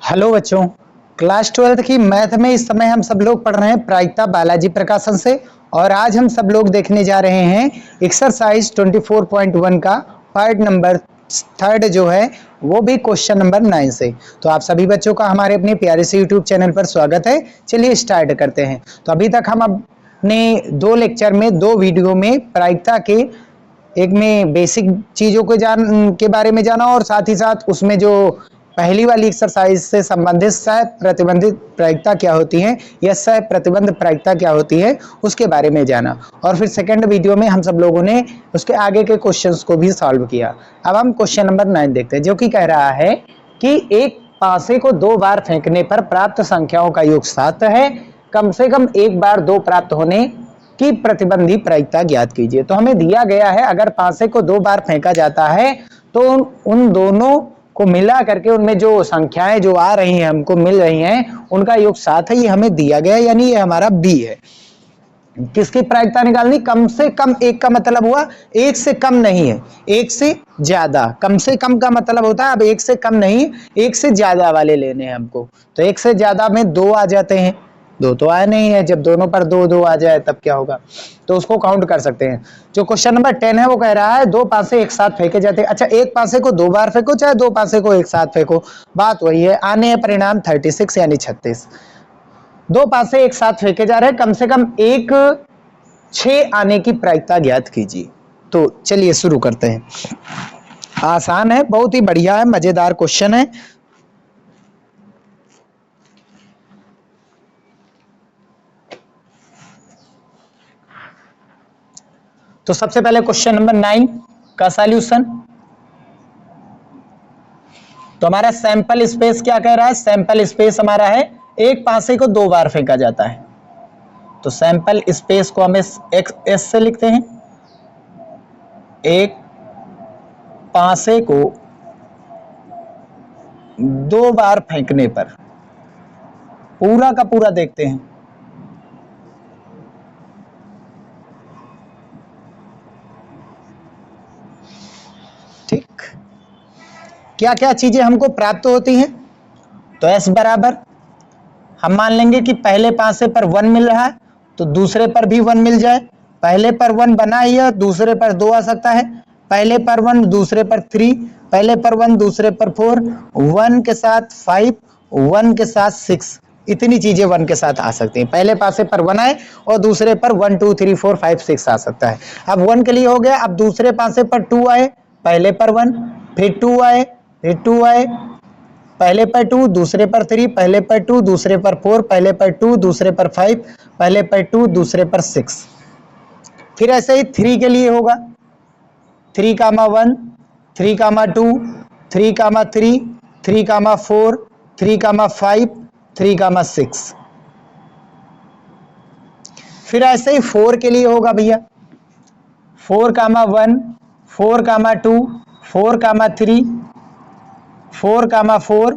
Hello बच्चों, class 12 की math में इस समय हम सब लोग पढ़ रहे हैं प्रायिकता बालाजी प्रकाशन से। और आज हम सब लोग देखने जा रहे हैं एक्सरसाइज 24.1 का पार्ट नंबर 3 जो है वो भी क्वेश्चन नंबर 9 से। तो आप सभी बच्चों का हमारे अपने प्यारे से यूट्यूब चैनल पर स्वागत है। चलिए स्टार्ट करते हैं। तो अभी तक हम अपने 2 लेक्चर में 2 वीडियो में प्रायिकता के एक में बेसिक चीजों के बारे में जाना और साथ ही साथ उसमें जो पहली वाली एक्सरसाइज से संबंधित सह प्रतिबंधित प्रायिकता क्या होती है या सह प्रतिबंध प्रायिकता क्या होती है उसके बारे में जाना। और फिर सेकंड वीडियो में हम सब लोगों ने उसके आगे के क्वेश्चंस को भी सॉल्व किया। अब हम क्वेश्चन नंबर 9 देखते हैं, जो कि कह रहा है कि एक पासे को 2 बार फेंकने पर प्राप्त संख्याओं का योग 7 है। कम से कम एक बार 2 प्राप्त होने की प्रतिबंधी प्रायिकता ज्ञात कीजिए। तो हमें दिया गया है अगर पासे को 2 बार फेंका जाता है तो उन दोनों को मिला करके उनमें जो संख्याएं जो आ रही हैं हमको मिल रही हैं उनका योग 7 है। ये हमें दिया गया, यानी ये हमारा बी है। किसकी प्रायिकता निकालनी? कम से कम एक का मतलब हुआ एक से कम नहीं है, एक से ज्यादा। कम से कम का मतलब होता है अब एक से कम नहीं, एक से ज्यादा वाले लेने हैं हमको। तो एक से ज्यादा में 2 आ जाते हैं, 2 तो आया नहीं है। जब दोनों पर 2 2 आ जाए तब क्या होगा, तो उसको काउंट कर सकते हैं। जो क्वेश्चन नंबर 10 है वो कह रहा है 2 पासे एक साथ फेंके जाते हैं। अच्छा, एक पासे को 2 बार फेंको चाहे 2 पासे को एक साथ फेंको, बात वही है। आने हैं परिणाम 36 यानी 36। 2 पासे एक साथ फेंके जा रहे हैं, कम से कम एक 6 आने की प्रायिकता ज्ञात कीजिए। तो चलिए शुरू करते हैं। आसान है, बहुत ही बढ़िया है, मजेदार क्वेश्चन है। तो सबसे पहले क्वेश्चन नंबर 9 का सॉल्यूशन। तो हमारा सैंपल स्पेस क्या कह रहा है? सैंपल स्पेस हमारा है एक पासे को 2 बार फेंका जाता है। तो सैंपल स्पेस को हम एस से लिखते हैं। एक पासे को 2 बार फेंकने पर, पूरा का पूरा देखते हैं। ठीक, क्या क्या चीजें हमको प्राप्त होती हैं? तो एस बराबर हम मान लेंगे कि पहले पासे पर 1 मिल रहा है तो दूसरे पर भी 1 मिल जाए। पहले पर 1 बना ही है, दूसरे पर 2 आ सकता है। पहले पर 1 दूसरे पर 3, पहले पर 1 दूसरे पर 4, 1 के साथ 5, 1 के साथ 6, इतनी चीजें 1 के साथ आ सकती हैं। पहले पासे पर 1 आए और दूसरे पर 1 2 3 4 5 6 आ सकता है। अब 1 के लिए हो गया। अब दूसरे पासे पर 2 आए, पहले पर 1, फिर 2 आए, फिर 2 आए, पहले पर 2 दूसरे पर 3, पहले पर 2 दूसरे पर 4, पहले पर 2 दूसरे पर 5, पहले पर 2 दूसरे पर 6। फिर ऐसे ही 3 के लिए होगा 3,1, 3,2, 3,3, 3,4, 3,5, 3,6। फिर ऐसे ही 4 के लिए होगा भैया 4,1, 4,2, 4,3, 4,4,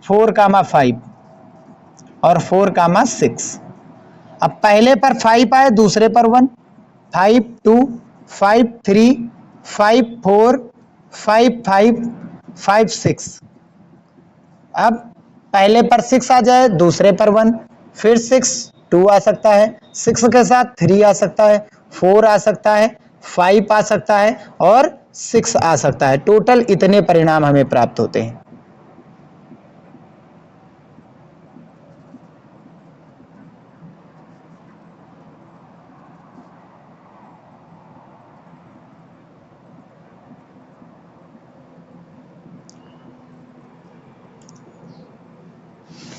4,5 और 4,6। अब पहले पर 5 आए, दूसरे पर 1, 5 2, 5 3, 5 4, 5 5, 5 6। अब पहले पर 6 आ जाए, दूसरे पर 1, फिर 6 2 आ सकता है, 6 के साथ 3 आ सकता है, 4 आ सकता है, 5 आ सकता है और 6 आ सकता है। टोटल इतने परिणाम हमें प्राप्त होते हैं।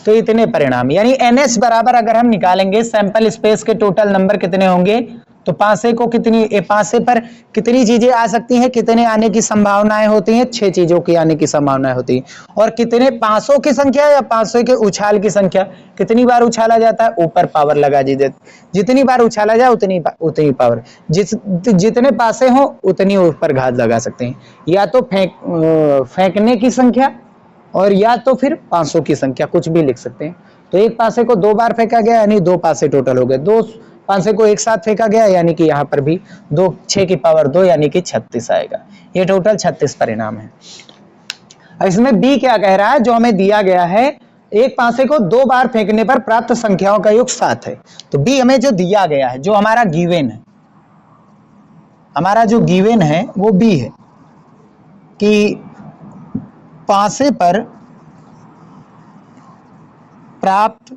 तो इतने परिणाम, यानी एनएस बराबर अगर हम निकालेंगे सैंपल स्पेस के टोटल नंबर कितने होंगे, तो पासे को कितनी, पासे पर कितनी चीजें आ सकती हैं, कितने आने की संभावनाएं होती हैं? 6 चीजों की आने की संभावनाएं होती हैं। और कितने पासों की संख्या या पासों के उछाल की संख्या, कितनी बार उछाला जाता है, ऊपर पावर लगा दीजिए। जितनी बार उछाला जाए उतनी पावर, जितने पासे हो उतनी ऊपर घात लगा सकते हैं। या तो फेंकने की संख्या और या तो फिर पासों की संख्या, कुछ भी लिख सकते हैं। तो एक पासे को 2 बार फेंका गया यानी 2 पासे टोटल हो गए। 2 पासे को एक साथ फेंका गया यानी कि यहाँ पर भी 2 6 की पावर 2 यानी कि 36 आएगा। ये टोटल 36 परिणाम है। अब इसमें बी क्या कह रहा है? जो हमें दिया गया है एक पासे को 2 बार फेंकने पर प्राप्त संख्याओं का योग 7 है। तो बी हमें जो दिया गया है, जो हमारा गिवन है, हमारा जो गिवन है वो बी है कि पासे पर प्राप्त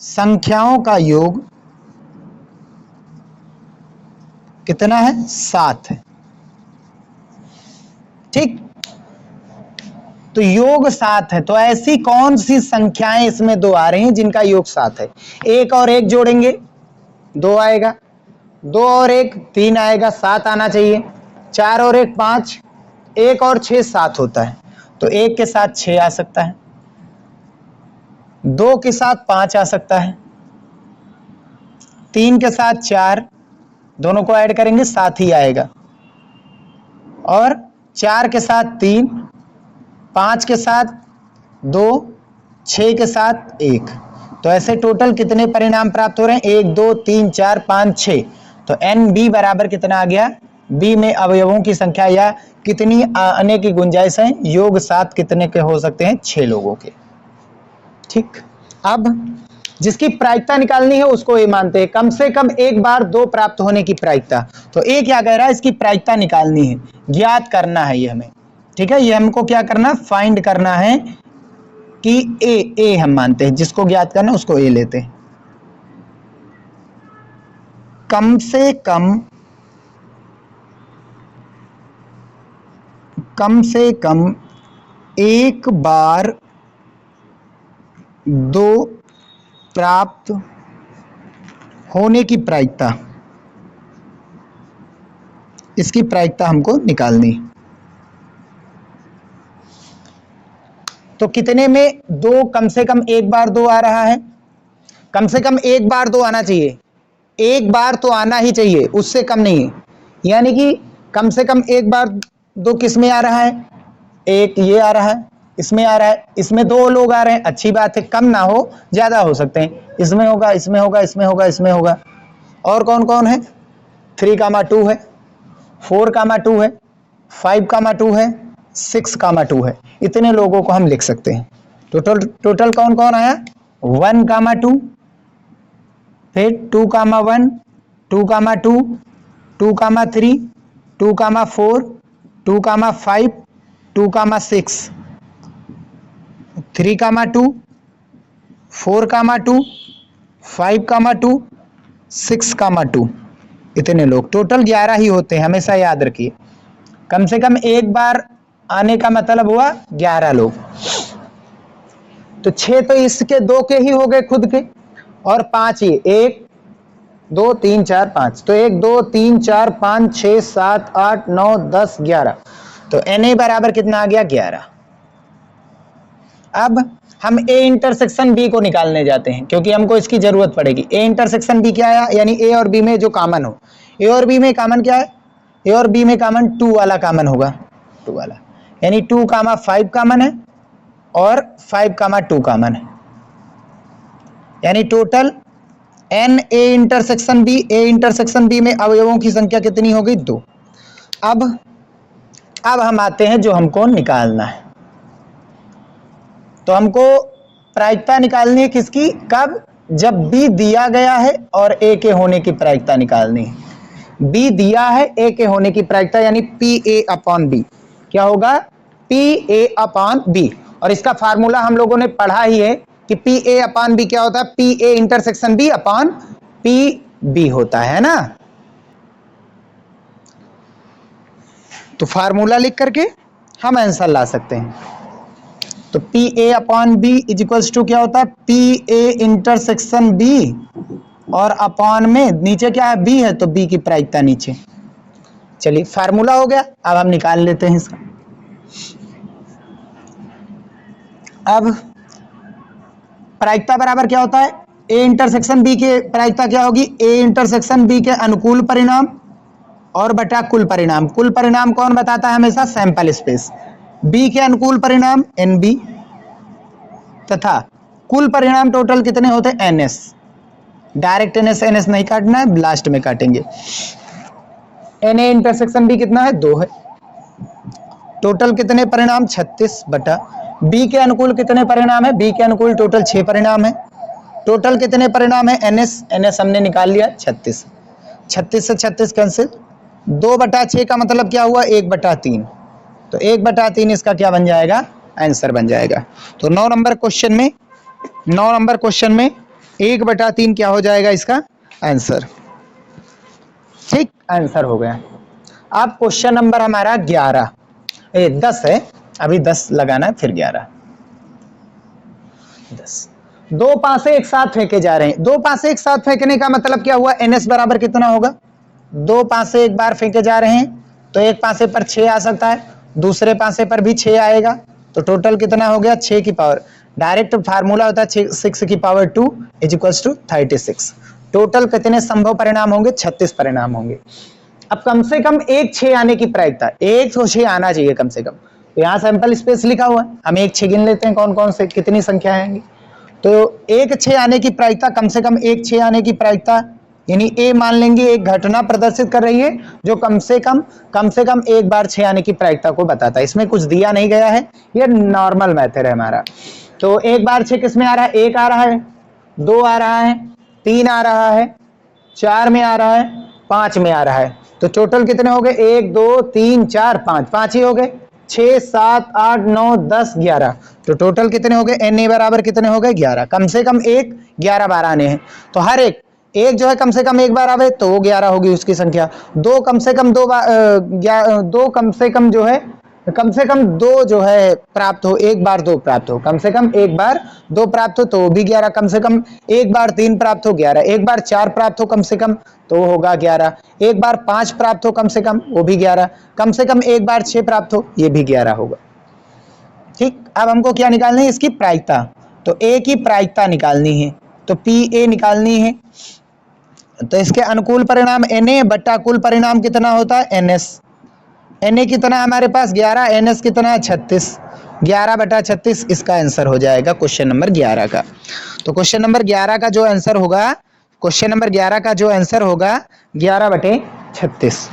संख्याओं का योग कितना है? 7 है। ठीक, तो योग 7 है। तो ऐसी कौन सी संख्याएं इसमें 2 आ रही हैं जिनका योग 7 है? 1 और 1 जोड़ेंगे 2 आएगा, 2 और 1 3 आएगा, 7 आना चाहिए। 4 और 1 5, 1 और 6 7 होता है। तो 1 के साथ 6 आ सकता है, 2 के साथ 5 आ सकता है, 3 के साथ 4, दोनों को ऐड करेंगे 7 ही आएगा, और 4 के साथ 3, 5 के साथ 2, 6 के साथ 1। तो ऐसे टोटल कितने परिणाम प्राप्त हो रहे हैं? 1 2 3 4 5 6। तो एन बी बराबर कितना आ गया? बी में अवयवों की संख्या या कितनी आने की गुंजाइश है? योग 7 कितने के हो सकते हैं? 6 लोगों के। ठीक, अब जिसकी प्रायिकता निकालनी है उसको ये मानते हैं कम से कम एक बार 2 प्राप्त होने की प्रायिकता। तो ए क्या कह रहा है? इसकी प्रायिकता निकालनी है, ज्ञात करना है ये हमें। ठीक है, ये हमको क्या करना है? फाइंड करना है कि ए हम मानते हैं, जिसको ज्ञात करना है उसको ए लेते हैं। कम से कम एक बार 2 प्राप्त होने की प्रायिकता, इसकी प्रायिकता हमको निकालनी। तो कितने में 2 कम से कम एक बार 2 आ रहा है? कम से कम एक बार 2 आना चाहिए, एक बार तो आना ही चाहिए, उससे कम नहीं है। यानी कि कम से कम एक बार 2 किस में आ रहा है? एक ये आ रहा है, इसमें आ रहा है, इसमें 2 लोग आ रहे हैं, अच्छी बात है, कम ना हो ज्यादा हो सकते हैं। इसमें होगा, इसमें होगा, इसमें होगा, इसमें होगा। और कौन कौन है? 3,2 है, 4,2 है, 5,2 है, 6,2 है। इतने लोगों को हम लिख सकते हैं। टोटल कौन कौन आया? 1,2, फिर 2,1, 2,2, 2,3, 2,4, 2,5, 2,6, 3,2, 4,2, 5,2, 6,2। इतने लोग टोटल 11 ही होते हैं, हमेशा याद रखिए। कम से कम एक बार आने का मतलब हुआ 11 लोग। तो 6 तो इसके 2 के ही हो गए खुद के, और 5 ये 1 2 3 4 5। तो 1 2 3 4 5 6 7 8 9 10 11। तो Na बराबर कितना आ गया? 11। अब हम ए इंटरसेक्शन बी को निकालने जाते हैं, क्योंकि हमको इसकी जरूरत पड़ेगी। ए इंटरसेक्शन बी क्या आया? यानी ए और बी में जो कॉमन हो। ए और बी में कॉमन क्या है? ए और बी में कॉमन 2 वाला कॉमन होगा, 2 वाला, यानी 2,5 कॉमन है और 5,2 कॉमन है। यानी total n A intersection B, A intersection B में अवयवों की संख्या कितनी हो गई? 2। अब हम आते हैं जो हमको निकालना है। तो हमको प्रायिकता निकालनी है किसकी? कब? जब बी दिया गया है और ए के होने की प्रायिकता निकालनी है। बी दिया है, ए के होने की प्रायिकता, यानी पी ए अपॉन बी। क्या होगा? P A upon B. और इसका फार्मूला हम लोगों ने पढ़ा ही है कि पी ए अपॉन बी क्या होता है? P A intersection B upon P B होता है ना। तो फार्मूला लिख करके हम आंसर ला सकते हैं। तो P A upon B is equals to क्या होता है? पी ए इंटरसेक्शन बी, और अपॉन में नीचे क्या है? बी है, तो बी की प्रायिकता नीचे। चलिए फार्मूला हो गया, अब हम निकाल लेते हैं इसका। अब प्रायिकता बराबर क्या होता है? ए इंटरसेक्शन बी के प्रायिकता क्या होगी? ए इंटरसेक्शन बी के अनुकूल परिणाम और बटा कुल परिणाम। कुल परिणाम कौन बताता है? हमेशा सैंपल स्पेस। बी के अनुकूल परिणाम एन बी, तथा कुल परिणाम टोटल कितने होते हैं? N S. Direct n S नहीं काटना है, लास्ट में काटेंगे। एन ए इंटरसेक्शन बी कितना है? 2 है। टोटल कितने परिणाम? 36 बटा बी के अनुकूल कितने परिणाम है? बी के अनुकूल टोटल 6 परिणाम है। टोटल कितने परिणाम है? एनएस हमने निकाल लिया 36। 36 से 36 कैंसिल। 2/6 का मतलब क्या हुआ? 1/3। तो 1/3 इसका क्या बन जाएगा? आंसर बन जाएगा। तो 9 नंबर क्वेश्चन में 1/3 क्या हो जाएगा इसका आंसर? ठीक, आंसर हो गया। अब क्वेश्चन नंबर हमारा 10 है, अभी 10 लगाना है फिर 11। 10 दो पासे एक साथ फेंके जा रहे हैं। दो पासे एक साथ फेंकने का मतलब क्या हुआ? एनएस बराबर कितना होगा? दो पासे एक बार फेंके जा रहे हैं तो एक पासे पर 6 आ सकता है, दूसरे पासे पर भी 6 आएगा, तो टोटल कितना हो गया? 6 की पावर। डायरेक्ट फार्मूला होता है 6 की पावर 2 = 36। टोटल कितने संभव परिणाम होंगे? 36 परिणाम होंगे। अब कम से कम एक 6 आने की प्रायिकता, एक तो 6 आना चाहिए कम से कम। तो यहाँ सैंपल स्पेस लिखा हुआ है, हम एक 6 गिन लेते हैं कौन कौन से कितनी संख्या आएंगी। तो एक 6 आने की प्रायिकता, कम से कम एक 6 आने की प्रायिकता, यानी ए मान लेंगे एक घटना प्रदर्शित कर रही है जो कम से कम एक बार 6 आने की प्रायिकता को बताता है। इसमें कुछ दिया नहीं गया है, ये नॉर्मल मेथड है हमारा। तो एक बार 6 किस में आ रहा है? 1 आ रहा है, 2 आ रहा है, 3 आ रहा है, 4 में आ रहा है, 5 में आ रहा है। तो टोटल कितने हो गए? 1 2 3 4 5, 5 ही हो गए। 6 7 8 9 10 11, तो टोटल कितने हो गए? एन ए बराबर कितने हो गए? 11। कम से कम एक 11 बार आने हैं, तो हर एक जो है कम से कम एक बार आवे तो वो 11 होगी उसकी संख्या। दो कम से कम दो जो है प्राप्त हो, एक बार 2 प्राप्त हो, कम से कम एक बार 2 प्राप्त हो तो वो भी 11। कम से कम एक बार 3 प्राप्त हो 11, एक बार 4 प्राप्त हो कम से कम तो वो होगा 11, एक बार 5 प्राप्त हो कम से कम वो भी 11, कम से कम एक बार 6 प्राप्त हो ये भी 11 होगा। ठीक, अब हमको क्या निकालनी है? इसकी प्रायिकता। तो ए की प्रायिकता निकालनी है, तो पी ए निकालनी है। तो इसके अनुकूल परिणाम Na बट्टा कुल परिणाम कितना होता है? NS। Na कितना है हमारे पास? 11, NS कितना है? 36। 11/36 इसका आंसर हो जाएगा क्वेश्चन नंबर 11 का। तो क्वेश्चन नंबर 11 का जो आंसर होगा, 11/36।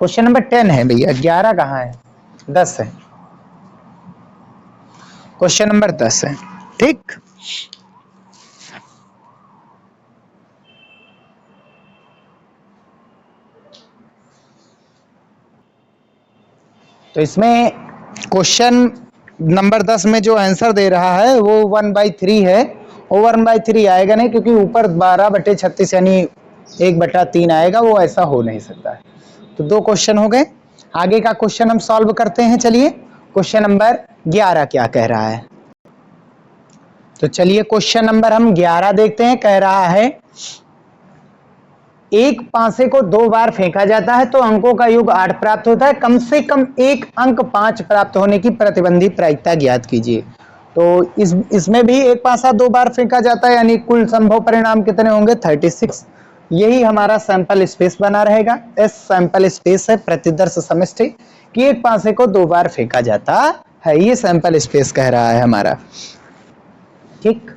क्वेश्चन नंबर 10 है भैया, 11 कहाँ है? 10 है। क्वेश्चन नंबर 10 है। ठीक, तो इसमें क्वेश्चन नंबर 10 में जो आंसर दे रहा है वो 1/3 है। वो 1/3 आएगा नहीं, क्योंकि ऊपर 12/36 यानी 1/3 आएगा, वो ऐसा हो नहीं सकता है। तो 2 क्वेश्चन हो गए। आगे का क्वेश्चन हम सॉल्व करते हैं। चलिए क्वेश्चन नंबर 11 क्या कह रहा है? तो चलिए क्वेश्चन नंबर हम 11 देखते हैं। कह रहा है एक पासे को 2 बार फेंका जाता है तो अंकों का योग 8 प्राप्त होता है, कम से कम एक अंक 5 प्राप्त होने की प्रतिबंधी प्रायिकता ज्ञात कीजिए। तो इसमें भी एक पासा 2 बार फेंका जाता है, यानी कुल संभव परिणाम कितने होंगे? 36। यही हमारा सैंपल स्पेस बना रहेगा। एस सैंपल स्पेस है प्रतिदर्श समष्टि कि एक पासे को 2 बार फेंका जाता है, ये सैंपल स्पेस कह रहा है हमारा। ठीक,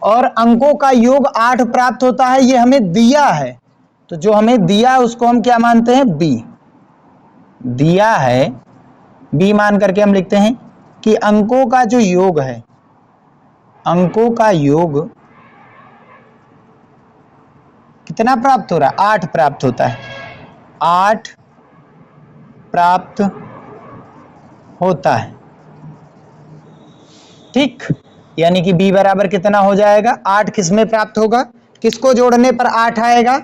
और अंकों का योग 8 प्राप्त होता है, ये हमें दिया है। तो जो हमें दिया है उसको हम क्या मानते हैं? बी। दिया है बी मान करके हम लिखते हैं कि अंकों का जो योग है, अंकों का योग कितना प्राप्त हो रहा है? 8 प्राप्त होता है। 8 प्राप्त होता है। ठीक, यानी कि b बराबर कितना हो जाएगा? 8 किस में प्राप्त होगा? किसको जोड़ने पर 8 आएगा?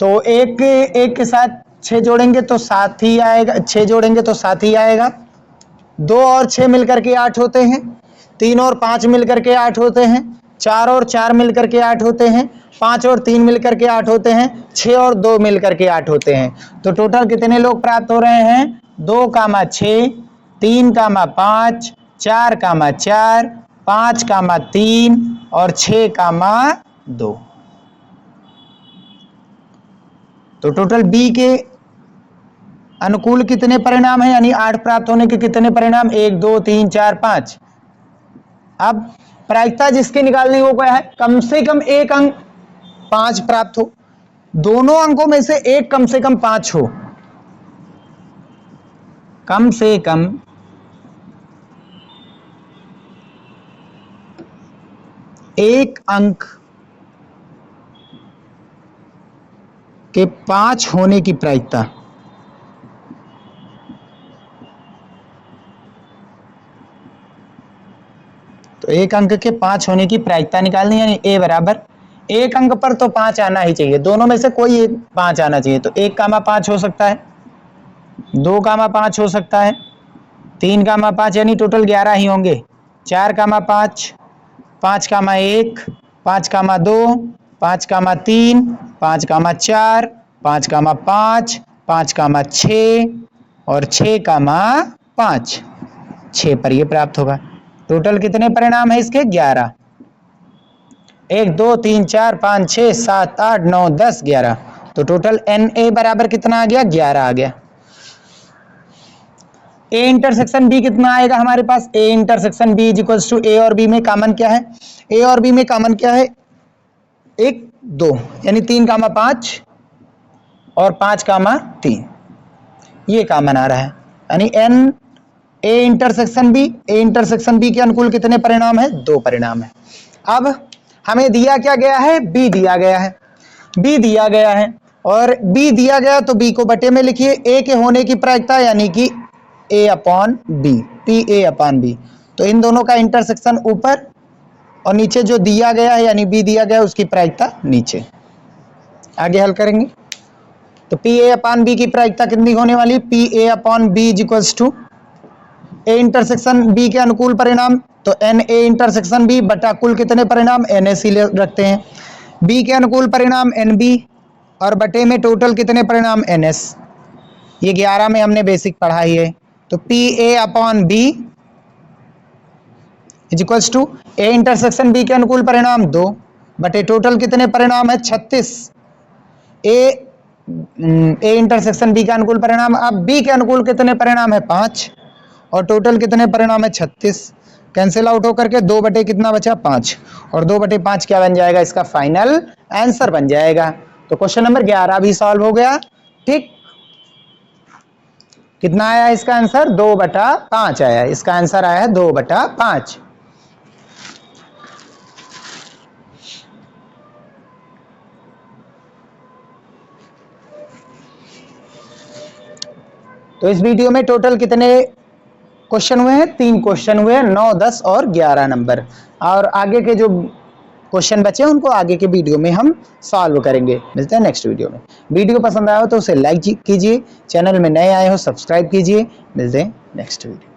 तो एक के साथ 6 जोड़ेंगे तो 7 ही आएगा, 6 जोड़ेंगे तो 7 ही आएगा। 2 और 6 मिलकर के 8 होते हैं, 3 और 5 मिलकर के 8 होते हैं, 4 और 4 मिलकर के 8 होते हैं, 5 और 3 मिलकर के 8 होते हैं, 6 और 2 मिलकर के 8 होते हैं। तो टोटल कितने लोग प्राप्त हो रहे हैं? 2, 6, 3, 5, 4, 4, 5, 3 और 6, 2। तो टोटल बी के अनुकूल कितने परिणाम हैं? यानी 8 प्राप्त होने के कितने परिणाम? 1 2 3 4 5। अब प्रायिकता जिसकी निकालनी हो गया है, कम से कम एक अंक 5 प्राप्त हो, दोनों अंकों में से एक कम से कम 5 हो, कम से कम एक अंक के 5 होने की प्रायिकता। तो एक अंक के 5 होने की प्रायिकता निकालनी, यानी a बराबर एक अंक पर तो 5 आना ही चाहिए, दोनों में से कोई एक 5 आना चाहिए। तो 1,5 हो सकता है, 2,5 हो सकता है, 3,5 यानी टोटल 11 ही होंगे। 4,5, 5,1, 5,2, 5,3, 5,4, 5,5, 5,6 और 6,5। 6 पर ये प्राप्त होगा। टोटल कितने परिणाम है इसके? 11। 1 2 3 4 5 6 7 8 9 10 11। तो टोटल Na बराबर कितना आ गया? 11 आ गया। ए इंटरसेक्शन बी कितना आएगा हमारे पास? A intersection B is equals to A और बी में कॉमन क्या है? ए और बी में कॉमन क्या है? 1 2 यानी 3,5 और 5,3 ये कॉमन आ रहा है, यानी n A intersection B. A intersection B के अनुकूल कितने परिणाम है? 2 परिणाम है। अब हमें दिया क्या गया है? बी दिया गया है। बी दिया गया है और बी दिया गया तो बी को बटे में लिखिए। ए के होने की प्रायिकता यानी कि A upon B, P A upon B. तो इन दोनों का इंटरसेक्शन ऊपर और नीचे जो दिया गया है यानी बी दिया गया उसकी प्रायिकता नीचे। आगे हल करेंगे तो पी ए अपॉन बी की प्रायिकता कितनी होने वाली? P A upon B is equals to A intersection B के अनुकूल परिणाम तो एन ए इंटरसेक्शन बी बटा कुल कितने परिणाम? एन एस ही रखते हैं। बी के अनुकूल परिणाम एन बी और बटे में टोटल कितने परिणाम? N S. ये 11 में हमने बेसिक पढ़ा ही है। तो P A upon B is equals to A intersection B के अनुकूल परिणाम 2 बटे टोटल कितने परिणाम है? 36। ए इंटरसेक्शन बी का अनुकूल परिणाम, अब बी के अनुकूल कितने परिणाम है? 5 और टोटल कितने परिणाम है? 36। कैंसिल आउट होकर के 2 बटे कितना बचा? 5 और 2 बटे 5 क्या बन जाएगा? इसका फाइनल आंसर बन जाएगा। तो क्वेश्चन नंबर 11 भी सॉल्व हो गया। ठीक, कितना आया इसका आंसर? 2/5 आया। इसका आंसर आया है 2/5। तो इस वीडियो में टोटल कितने क्वेश्चन हुए हैं? 3 क्वेश्चन हुए हैं, 9 10 और 11 नंबर। और आगे के जो क्वेश्चन बचे हैं उनको आगे के वीडियो में हम सॉल्व करेंगे। मिलते हैं नेक्स्ट वीडियो में। वीडियो पसंद आया हो तो उसे लाइक कीजिए, चैनल में नए आए हो सब्सक्राइब कीजिए। मिलते हैं नेक्स्ट वीडियो।